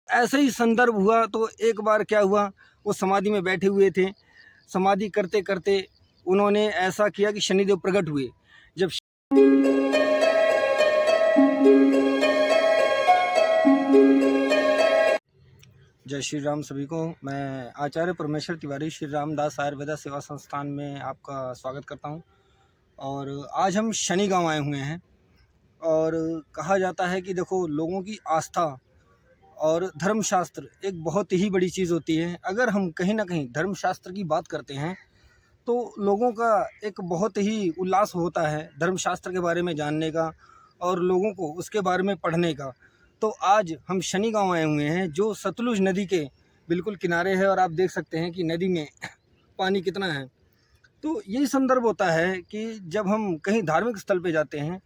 ऐसे ही संदर्भ हुआ तो एक बार क्या हुआ, वो समाधि में बैठे हुए थे। समाधि करते करते उन्होंने ऐसा किया कि शनिदेव प्रकट हुए। जब जय श्री राम सभी को। मैं आचार्य परमेश्वर तिवारी श्री रामदास आयुर्वेदा सेवा संस्थान में आपका स्वागत करता हूं। और आज हम शनि गांव आए हुए हैं। और कहा जाता है कि देखो, लोगों की आस्था और धर्मशास्त्र एक बहुत ही बड़ी चीज़ होती है। अगर हम कहीं ना कहीं धर्मशास्त्र की बात करते हैं तो लोगों का एक बहुत ही उल्लास होता है धर्मशास्त्र के बारे में जानने का और लोगों को उसके बारे में पढ़ने का। तो आज हम शनि गांव आए हुए हैं जो सतलुज नदी के बिल्कुल किनारे है, और आप देख सकते हैं कि नदी में पानी कितना है। तो यही संदर्भ होता है कि जब हम कहीं धार्मिक स्थल पे जाते हैं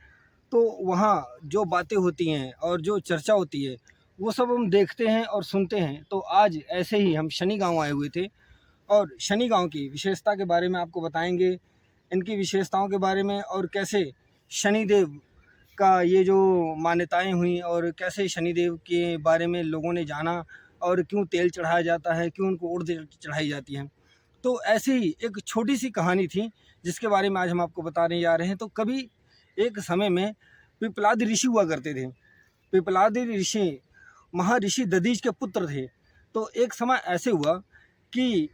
तो वहाँ जो बातें होती हैं और जो चर्चा होती है वो सब हम देखते हैं और सुनते हैं। तो आज ऐसे ही हम शनि गांव आए हुए थे और शनि गांव की विशेषता के बारे में आपको बताएंगे, इनकी विशेषताओं के बारे में, और कैसे शनिदेव का ये जो मान्यताएं हुई और कैसे शनिदेव के बारे में लोगों ने जाना और क्यों तेल चढ़ाया जाता है, क्यों उनको उर्द चढ़ाई जाती है। तो ऐसी ही एक छोटी सी कहानी थी जिसके बारे में आज हम आपको बताने जा रहे हैं। तो कभी एक समय में पिपलाद ऋषि हुआ करते थे। पिपलाद ऋषि महर्षि दधीच के पुत्र थे। तो एक समय ऐसे हुआ कि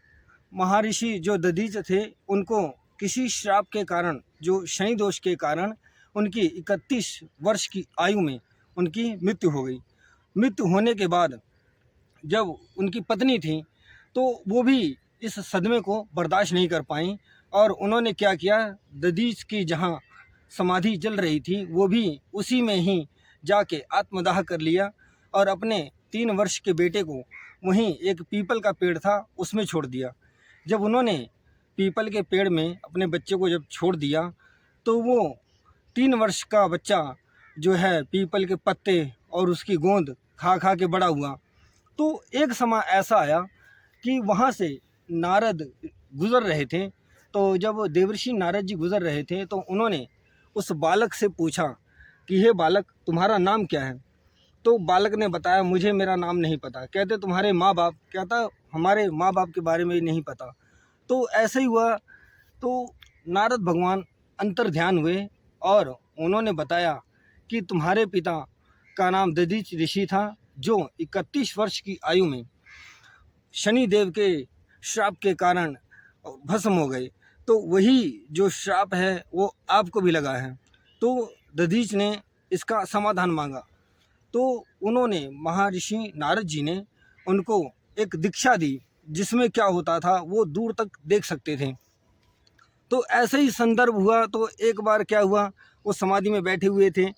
महर्षि जो दधीच थे उनको किसी श्राप के कारण, जो शनि दोष के कारण, उनकी 31 वर्ष की आयु में उनकी मृत्यु हो गई। मृत्यु होने के बाद जब उनकी पत्नी थी तो वो भी इस सदमे को बर्दाश्त नहीं कर पाई और उन्होंने क्या किया, दधीच की जहाँ समाधि जल रही थी वो भी उसी में ही जाके आत्मदाह कर लिया और अपने 3 वर्ष के बेटे को वहीं एक पीपल का पेड़ था उसमें छोड़ दिया। जब उन्होंने पीपल के पेड़ में अपने बच्चे को जब छोड़ दिया तो वो 3 वर्ष का बच्चा जो है पीपल के पत्ते और उसकी गोंद खा खा के बड़ा हुआ। तो एक समय ऐसा आया कि वहाँ से नारद गुज़र रहे थे। तो जब देवर्षि नारद जी गुज़र रहे थे तो उन्होंने उस बालक से पूछा कि हे बालक, तुम्हारा नाम क्या है? तो बालक ने बताया, मुझे मेरा नाम नहीं पता। कहते तुम्हारे माँ बाप? कहता हमारे माँ बाप के बारे में नहीं पता। तो ऐसे ही हुआ। तो नारद भगवान अंतर ध्यान हुए और उन्होंने बताया कि तुम्हारे पिता का नाम दधीच ऋषि था जो 31 वर्ष की आयु में शनि देव के श्राप के कारण भस्म हो गए। तो वही जो श्राप है वो आपको भी लगा है। तो दधीच ने इसका समाधान मांगा। तो उन्होंने महर्षि नारद जी ने उनको एक दीक्षा दी जिसमें क्या होता था वो दूर तक देख सकते थे। तो ऐसे ही संदर्भ हुआ तो एक बार क्या हुआ, वो समाधि में बैठे हुए थे।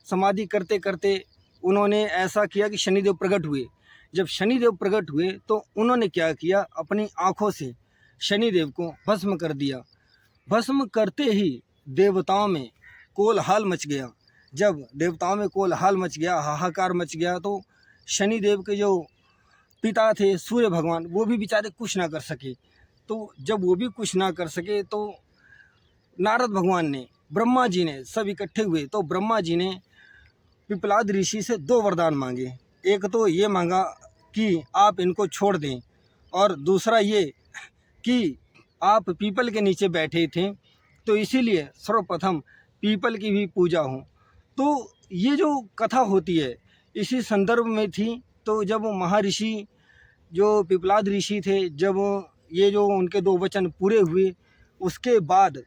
समाधि करते करते उन्होंने ऐसा किया कि शनिदेव प्रकट हुए। जब शनिदेव प्रकट हुए तो उन्होंने क्या किया, अपनी आँखों से शनिदेव को भस्म कर दिया। भस्म करते ही देवताओं में कोलाहल मच गया। जब देवताओं में कोलाहल मच गया, हाहाकार मच गया, तो शनिदेव के जो पिता थे सूर्य भगवान, वो भी बेचारे कुछ ना कर सके। तो जब वो भी कुछ ना कर सके तो नारद भगवान ने, ब्रह्मा जी ने सब इकट्ठे हुए। तो ब्रह्मा जी ने पिपलाद ऋषि से 2 वरदान मांगे। एक तो ये मांगा कि आप इनको छोड़ दें, और दूसरा ये कि आप पीपल के नीचे बैठे थे तो इसीलिए सर्वप्रथम पीपल की भी पूजा हो। तो ये जो कथा होती है इसी संदर्भ में थी। तो जब महर्षि जो पिपलाद ऋषि थे, जब ये जो उनके 2 वचन पूरे हुए उसके बाद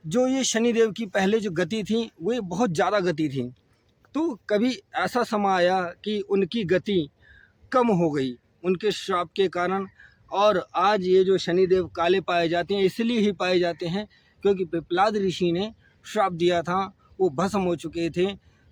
जो ये शनिदेव की पहले जो गति थी वो बहुत ज़्यादा गति थी। तो कभी ऐसा समय आया कि उनकी गति कम हो गई उनके श्राप के कारण। और आज ये जो शनिदेव काले पाए जाते हैं इसलिए ही पाए जाते हैं क्योंकि पिपलाद ऋषि ने श्राप दिया था, वो भस्म हो चुके थे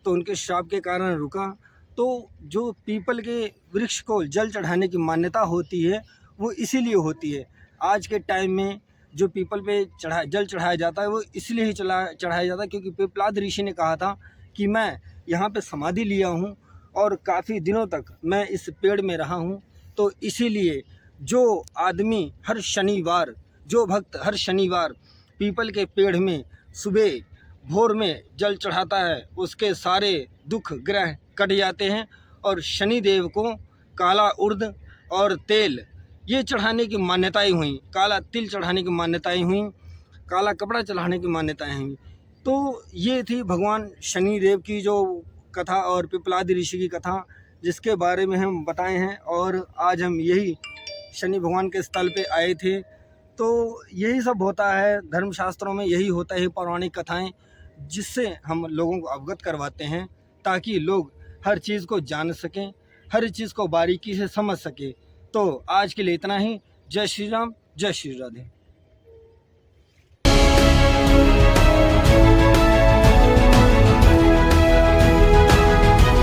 तो उनके श्राप के कारण रुका। तो जो पीपल के वृक्ष को जल चढ़ाने की मान्यता होती है वो इसीलिए होती है। आज के टाइम में जो पीपल पे जल चढ़ाया जाता है वो इसलिए ही चढ़ाया जाता है क्योंकि पिपलाद ऋषि ने कहा था कि मैं यहाँ पे समाधि लिया हूँ और काफ़ी दिनों तक मैं इस पेड़ में रहा हूँ। तो इसीलिए जो आदमी हर शनिवार, जो भक्त हर शनिवार पीपल के पेड़ में सुबह भोर में जल चढ़ाता है उसके सारे दुख ग्रह कट जाते हैं और शनिदेव को काला उर्द और तेल ये चढ़ाने की मान्यताएं हुई, काला तिल चढ़ाने की मान्यताएं हुई, काला कपड़ा चढ़ाने की मान्यताएं हुई। तो ये थी भगवान शनि देव की जो कथा और पिपलाद ऋषि की कथा, जिसके बारे में हम बताए हैं। और आज हम यही शनि भगवान के स्थल पे आए थे। तो यही सब होता है धर्मशास्त्रों में, यही होता है पौराणिक कथाएं, जिससे हम लोगों को अवगत करवाते हैं ताकि लोग हर चीज़ को जान सकें, हर चीज़ को बारीकी से समझ सकें। तो आज के लिए इतना ही। जय श्री राम, जय श्री राधे।